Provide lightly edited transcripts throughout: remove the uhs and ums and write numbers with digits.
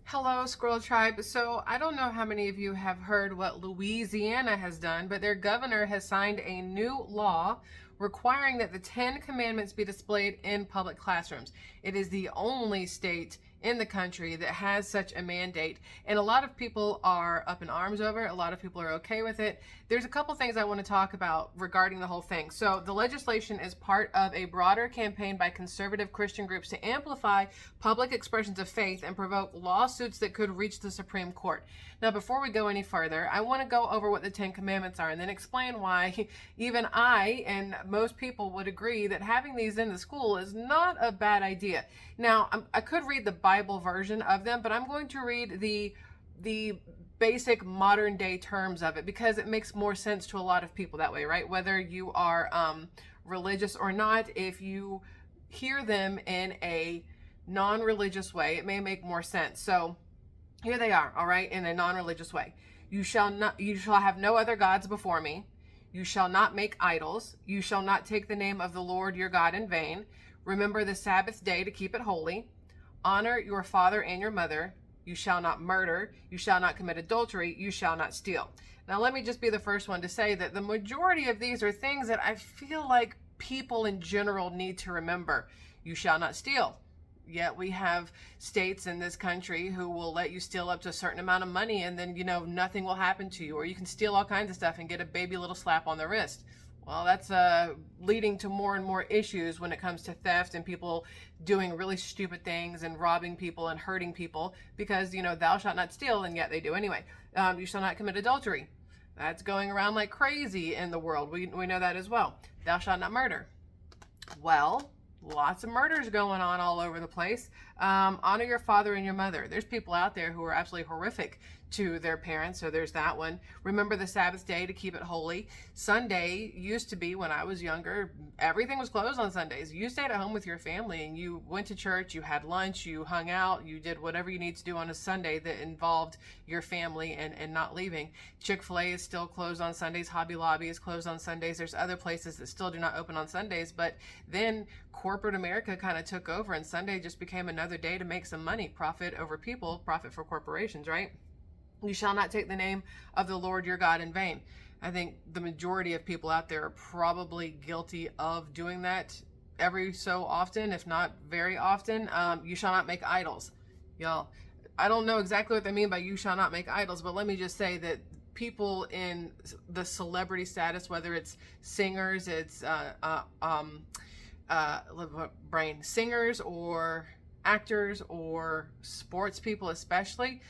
Hello, Squirrel Tribe. So, I don't know how many of you have heard what Louisiana has done, but their governor has signed a new law requiring that the Ten Commandments be displayed in public classrooms. It is the only state in the country that has such a mandate, and a lot of people are up in arms over it. A lot of people are okay with it. There's a couple things I want to talk about regarding the whole thing. So, the legislation is part of a broader campaign by conservative Christian groups to amplify public expressions of faith and provoke lawsuits that could reach the Supreme Court. Now, before we go any further, I want to go over what the Ten Commandments are and then explain why even I and most people would agree that having these in the school is not a bad idea. Now, I could read the Bible version of them, but I'm going to read the basic modern day terms of it because it makes more sense to a lot of people that way, right? Whether you are religious or not, if you hear them in a non-religious way, it may make more sense. So here they are, all right, in a non-religious way. You shall have no other gods before me. You shall not make idols. You shall not take the name of the Lord your God in vain. Remember the Sabbath day to keep it holy. Honor your father and your mother. You shall not murder. You shall not commit adultery. You shall not steal. Now, let me just be the first one to say that the majority of these are things that I feel like people in general need to remember. You shall not steal. Yet we have states in this country who will let you steal up to a certain amount of money and then, nothing will happen to you. Or you can steal all kinds of stuff and get a baby little slap on the wrist. Well, that's leading to more and more issues when it comes to theft and people doing really stupid things and robbing people and hurting people because, thou shalt not steal, and yet they do anyway. You shall not commit adultery. That's going around like crazy in the world. We know that as well. Thou shalt not murder. Well, lots of murders going on all over the place. Honor your father and your mother. There's people out there who are absolutely horrific to their parents, so there's that one. Remember the Sabbath day to keep it holy. Sunday used to be, when I was younger, everything was closed on Sundays. You stayed at home with your family and you went to church, you had lunch, you hung out, you did whatever you need to do on a Sunday that involved your family and not leaving. Chick-fil-A is still closed on Sundays. Hobby Lobby is closed on Sundays. There's other places that still do not open on Sundays, but then corporate America kind of took over and Sunday just became another day to make some money. Profit over people, profit for corporations, right? You shall not take the name of the Lord your God in vain. I think the majority of people out there are probably guilty of doing that every so often, if not very often. You shall not make idols. Y'all, I don't know exactly what they mean by you shall not make idols, but let me just say that people in the celebrity status, whether it's singers, it's singers or actors or sports people especially,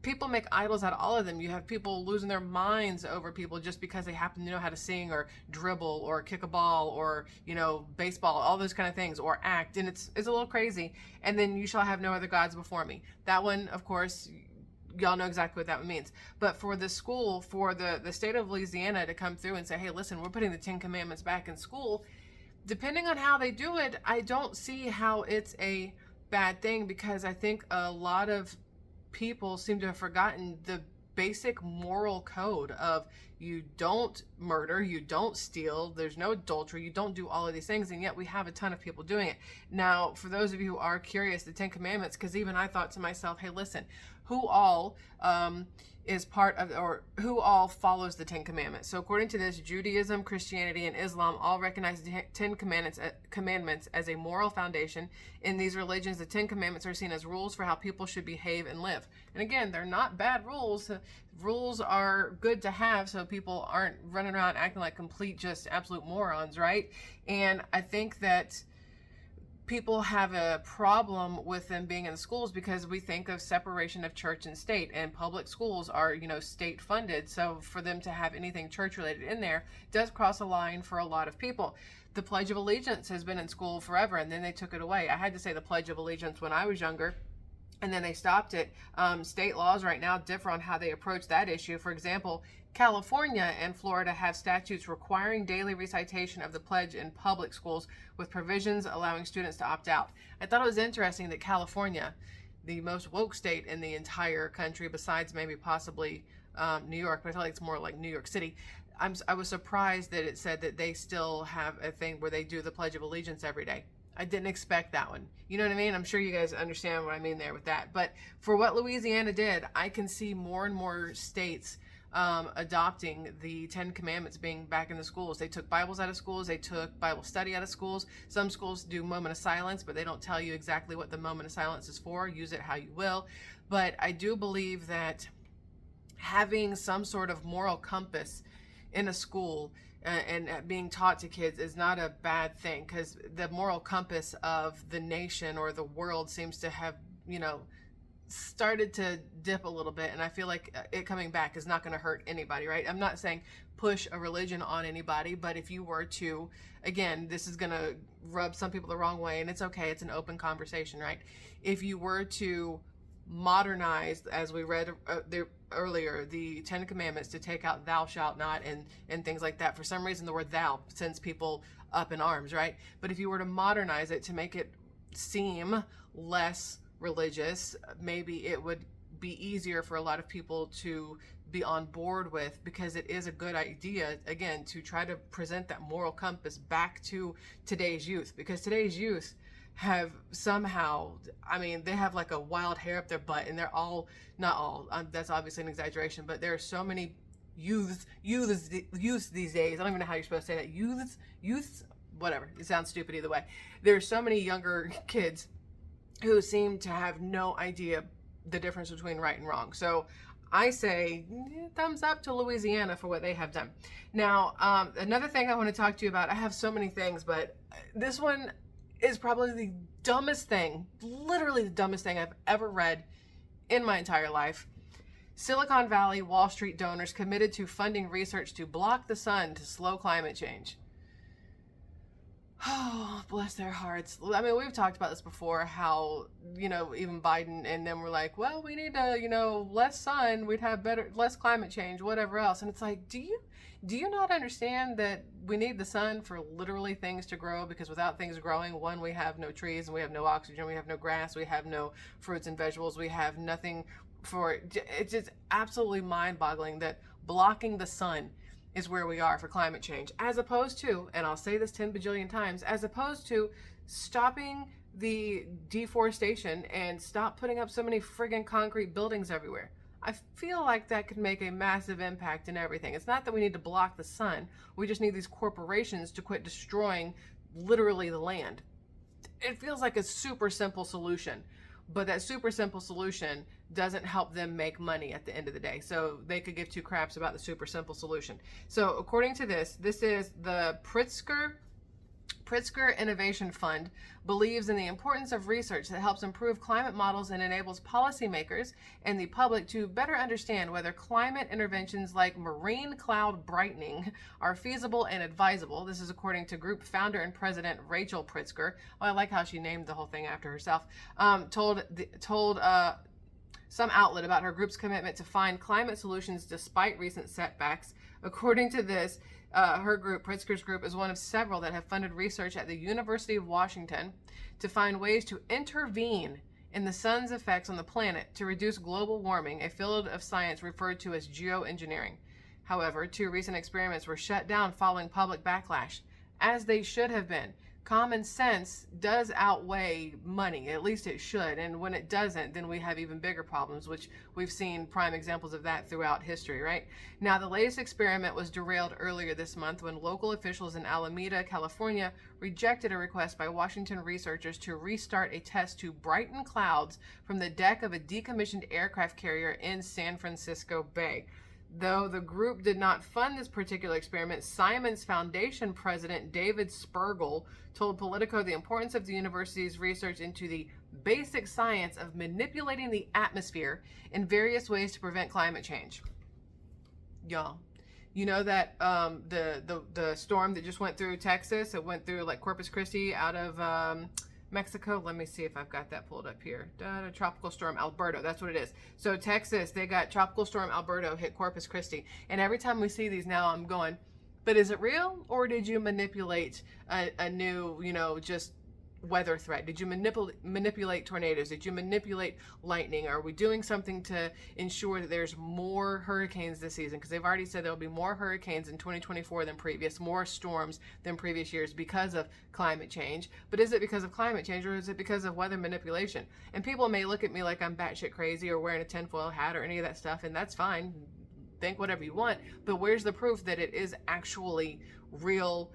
people make idols out of all of them. You have people losing their minds over people just because they happen to know how to sing or dribble or kick a ball or, baseball, all those kind of things, or act. And it's a little crazy. And then you shall have no other gods before me. That one, of course, y'all know exactly what that one means. But for the school, for the state of Louisiana to come through and say, hey, listen, we're putting the Ten Commandments back in school, depending on how they do it, I don't see how it's a bad thing, because I think a lot of people seem to have forgotten the basic moral code of you don't murder, you don't steal, there's no adultery, you don't do all of these things, and yet we have a ton of people doing it. Now, for those of you who are curious, the Ten Commandments, because even I thought to myself, hey, listen, who all is part of, or who all follows the Ten Commandments? So according to this, Judaism, Christianity, and Islam all recognize the Ten Commandments as a moral foundation. In these religions, the Ten Commandments are seen as rules for how people should behave and live. And again, they're not bad rules. Rules are good to have so people aren't running around acting like complete, just absolute morons, right? And I think that people have a problem with them being in schools because we think of separation of church and state, and public schools are, state funded. So for them to have anything church related in there does cross a line for a lot of people. The Pledge of Allegiance has been in school forever, and then they took it away. I had to say the Pledge of Allegiance when I was younger, and then they stopped it. State laws right now differ on how they approach that issue. For example, California and Florida have statutes requiring daily recitation of the pledge in public schools, with provisions allowing students to opt out. I thought it was interesting that California, the most woke state in the entire country, besides maybe possibly New York, but I feel like it's more like New York City. I was surprised that it said that they still have a thing where they do the Pledge of Allegiance every day. I didn't expect that one. You know what I mean? I'm sure you guys understand what I mean there with that. But for what Louisiana did, I can see more and more states adopting the 10 Commandments being back in the schools. They took Bibles out of schools. They took Bible study out of schools. Some schools do moment of silence, but they don't tell you exactly what the moment of silence is for. Use it how you will. But I do believe that having some sort of moral compass in a school and being taught to kids is not a bad thing, because the moral compass of the nation or the world seems to have, started to dip a little bit, and I feel like it coming back is not going to hurt anybody, right? I'm not saying push a religion on anybody, but if you were to, again, this is going to rub some people the wrong way, and it's okay, it's an open conversation, right? If you were to modernize, as we read earlier, the 10 Commandments, to take out thou shalt not and things like that. For some reason, the word thou sends people up in arms, right? But if you were to modernize it to make it seem less religious, maybe it would be easier for a lot of people to be on board with, because it is a good idea, again, to try to present that moral compass back to today's youth, because today's youth have somehow, they have like a wild hair up their butt, and they're all, not all, that's obviously an exaggeration, but there are so many youths these days. I don't even know how you're supposed to say that. Youths, whatever. It sounds stupid either way. There are so many younger kids who seem to have no idea the difference between right and wrong. So I say thumbs up to Louisiana for what they have done. Now, another thing I want to talk to you about, I have so many things, but this one is probably the dumbest thing, literally the dumbest thing I've ever read in my entire life. Silicon Valley Wall Street donors committed to funding research to block the sun to slow climate change. Oh, bless their hearts. We've talked about this before, how, even Biden and them were like, well, we need less sun, we'd have less climate change, whatever else. And it's like, do you not understand that we need the sun for literally things to grow? Because without things growing, one, we have no trees, and we have no oxygen, we have no grass, we have no fruits and vegetables, we have nothing for it. It's just absolutely mind-boggling that blocking the sun is where we are for climate change, as opposed to, and I'll say this 10 bajillion times, as opposed to stopping the deforestation and stop putting up so many friggin' concrete buildings everywhere. I feel like that could make a massive impact in everything. It's not that we need to block the sun. We just need these corporations to quit destroying literally the land. It feels like a super simple solution, but that super simple solution doesn't help them make money at the end of the day. So they could give two craps about the super simple solution. So according to this is the Pritzker Innovation Fund believes in the importance of research that helps improve climate models and enables policymakers and the public to better understand whether climate interventions like marine cloud brightening are feasible and advisable. This is according to group founder and president Rachel Pritzker. Oh, I like how she named the whole thing after herself. Told some outlet about her group's commitment to find climate solutions despite recent setbacks. According to this, her group, Pritzker's group, is one of several that have funded research at the University of Washington to find ways to intervene in the sun's effects on the planet to reduce global warming, a field of science referred to as geoengineering. However, 2 recent experiments were shut down following public backlash, as they should have been. Common sense does outweigh money, at least it should, and when it doesn't, then we have even bigger problems, which we've seen prime examples of that throughout history, right? Now, the latest experiment was derailed earlier this month when local officials in Alameda, California, rejected a request by Washington researchers to restart a test to brighten clouds from the deck of a decommissioned aircraft carrier in San Francisco Bay. Though the group did not fund this particular experiment, Simons Foundation president David Spergel told Politico the importance of the university's research into the basic science of manipulating the atmosphere in various ways to prevent climate change. Y'all, you know that the storm that just went through Texas, it went through like Corpus Christi out of Mexico. Let me see if I've got that pulled up here. Tropical storm Alberto, that's what it is. So Texas, they got tropical storm Alberto hit Corpus Christi, and every time we see these now, I'm going, but is it real, or did you manipulate a new, just weather threat? Did you manipulate tornadoes? Did you manipulate lightning? Are we doing something to ensure that there's more hurricanes this season? Because they've already said there'll be more hurricanes in 2024 than previous, more storms than previous years because of climate change. But is it because of climate change, or is it because of weather manipulation? And people may look at me like I'm batshit crazy or wearing a tinfoil hat or any of that stuff, and that's fine. Think whatever you want, but where's the proof that it is actually real,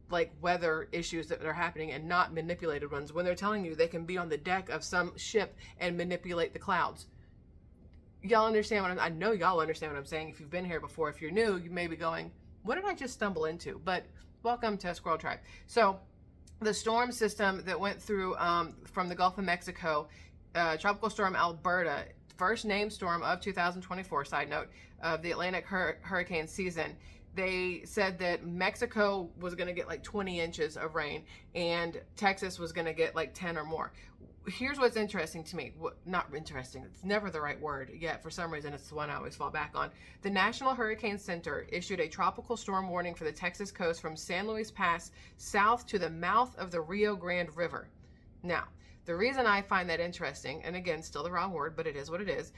like, weather issues that are happening and not manipulated ones, when they're telling you they can be on the deck of some ship and manipulate the clouds? Y'all understand what I know y'all understand what I'm saying. If you've been here before, if you're new, you may be going, what did I just stumble into? But welcome to SquirrelTribe. So the storm system that went through from the Gulf of Mexico, Tropical Storm Alberta, first named storm of 2024, side note, of the Atlantic hurricane season. They said that Mexico was going to get like 20 inches of rain and Texas was going to get like 10 or more. Here's what's interesting to me. Not interesting, it's never the right word, yet for some reason it's the one I always fall back on. The National Hurricane Center issued a tropical storm warning for the Texas coast from San Luis Pass south to the mouth of the Rio Grande River. Now, the reason I find that interesting, and again, still the wrong word, but it is what it is,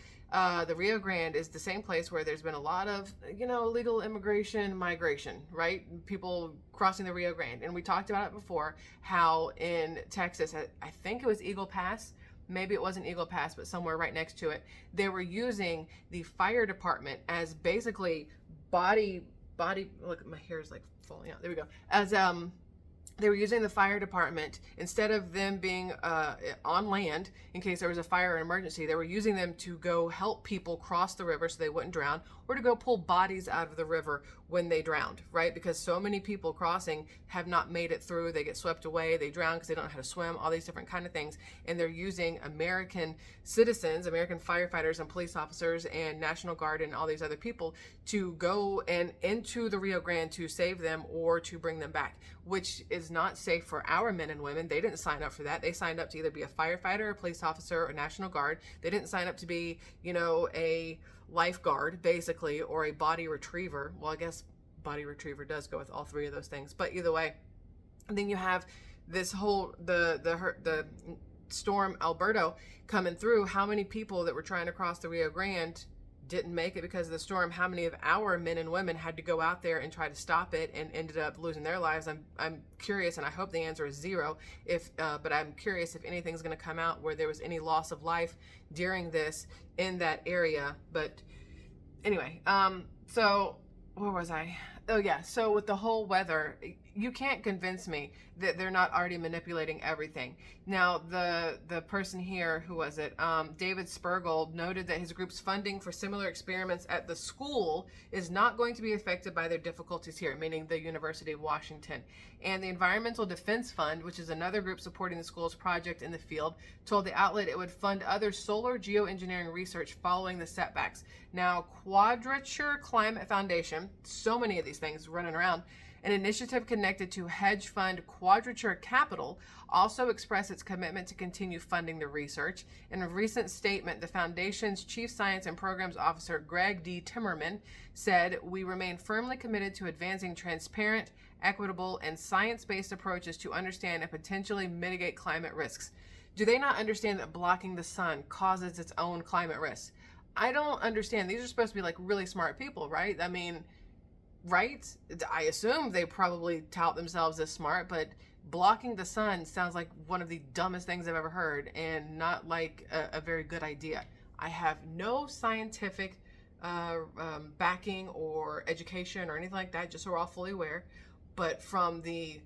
the Rio Grande is the same place where there's been a lot of, illegal immigration, migration, right? People crossing the Rio Grande. And we talked about it before, how in Texas, I think it was Eagle Pass, maybe it wasn't Eagle Pass, but somewhere right next to it, they were using the fire department as basically body, look, my hair is like falling out, there we go, as, they were using the fire department, instead of them being on land in case there was a fire or emergency, they were using them to go help people cross the river so they wouldn't drown, or to go pull bodies out of the river when they drowned, right? Because so many people crossing have not made it through, they get swept away, they drown because they don't know how to swim, all these different kind of things. And they're using American citizens, American firefighters and police officers and National Guard and all these other people to go and into the Rio Grande to save them or to bring them back, which is not safe for our men and women. They didn't sign up for that. They signed up to either be a firefighter, a police officer, or National Guard. They didn't sign up to be, a lifeguard, basically, or a body retriever. Well, I guess body retriever does go with all three of those things. But either way, then you have this whole, the storm Alberto coming through. How many people that were trying to cross the Rio Grande didn't make it because of the storm? How many of our men and women had to go out there and try to stop it and ended up losing their lives? I'm curious, and I hope the answer is zero. But I'm curious if anything's going to come out where there was any loss of life during this in that area. But anyway, so where was I? Oh yeah, so with the whole weather, you can't convince me that they're not already manipulating everything. Now, the person here, who was it? David Spergel noted that his group's funding for similar experiments at the school is not going to be affected by their difficulties here, meaning the University of Washington. And the Environmental Defense Fund, which is another group supporting the school's project in the field, told the outlet it would fund other solar geoengineering research following the setbacks. Now, Quadrature Climate Foundation, so many of these things running around, an initiative connected to hedge fund Quadrature Capital, also expressed its commitment to continue funding the research. In a recent statement, the foundation's Chief Science and Programs Officer, Greg D. Timmerman, said, "We remain firmly committed to advancing transparent, equitable, and science-based approaches to understand and potentially mitigate climate risks." Do they not understand that blocking the sun causes its own climate risks? I don't understand. These are supposed to be like really smart people, right? I mean, right? I assume they probably tout themselves as smart, but blocking the sun sounds like one of the dumbest things I've ever heard, and not like a very good idea. I have no scientific backing or education or anything like that, just so we're all fully aware. But from the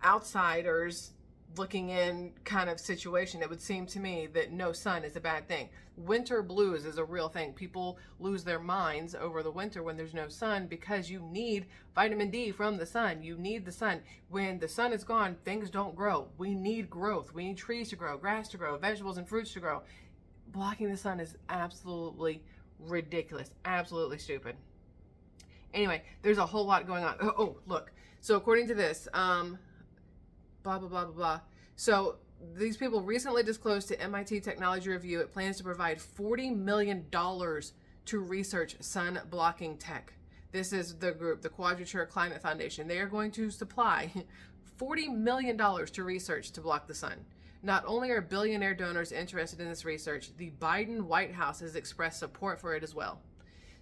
outsiders looking in kind of situation, it would seem to me that no sun is a bad thing. Winter blues is a real thing. People lose their minds over the winter when there's no sun, because you need vitamin D from the sun. You need the sun. When the sun is gone, things don't grow. We need growth. We need trees to grow, grass to grow, vegetables and fruits to grow. Blocking the sun is absolutely ridiculous, absolutely stupid. Anyway, there's a whole lot going on. Oh, look. So according to this, blah, blah, blah, blah, blah. So these people recently disclosed to MIT Technology Review it plans to provide $40 million to research sun blocking tech. This is the group, the Quadrature Climate Foundation. They are going to supply $40 million to research to block the sun. Not only are billionaire donors interested in this research, the Biden White House has expressed support for it as well.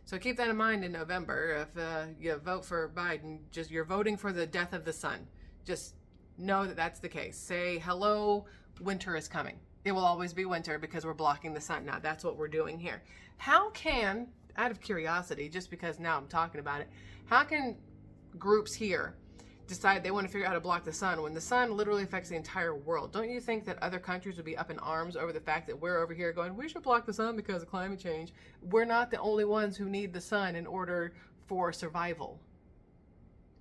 So keep that in mind in November. If you vote for Biden, just you're voting for the death of the sun. Just know that that's the case. Say, hello, winter is coming. It will always be winter because we're blocking the sun now. That's what we're doing here. How can, out of curiosity, just because now I'm talking about it, how can groups here decide they want to figure out how to block the sun when the sun literally affects the entire world? Don't you think that other countries would be up in arms over the fact that we're over here going, we should block the sun because of climate change? We're not the only ones who need the sun in order for survival.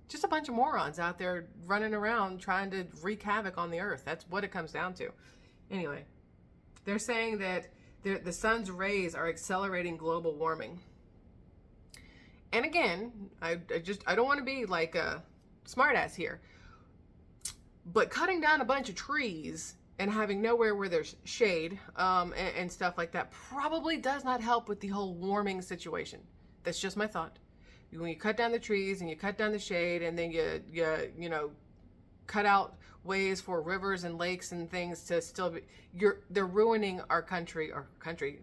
Just a bunch of morons out there running around trying to wreak havoc on the earth. That's what it comes down to. Anyway, they're saying that the sun's rays are accelerating global warming. And again, I don't want to be like a smartass here, but cutting down a bunch of trees and having nowhere where there's shade and stuff like that probably does not help with the whole warming situation. That's just my thought. When you cut down the trees and you cut down the shade and then you know, cut out ways for rivers and lakes and things to still be, they're ruining our country,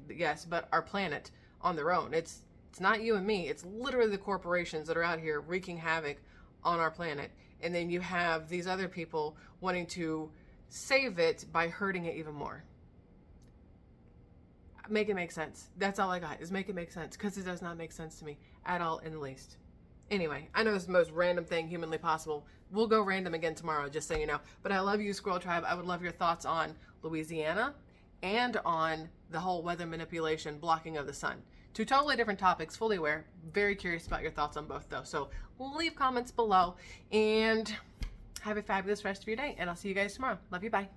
yes, but our planet on their own. It's not you and me. It's literally the corporations that are out here wreaking havoc on our planet. And then you have these other people wanting to save it by hurting it even more. Make it make sense. That's all I got, is make it make sense, because it does not make sense to me at all in the least. Anyway, I know it's the most random thing humanly possible. We'll go random again tomorrow, just so you know. But I love you, Squirrel Tribe. I would love your thoughts on Louisiana and on the whole weather manipulation, blocking of the sun. Two totally different topics, fully aware. Very curious about your thoughts on both, though. So leave comments below and have a fabulous rest of your day. And I'll see you guys tomorrow. Love you. Bye.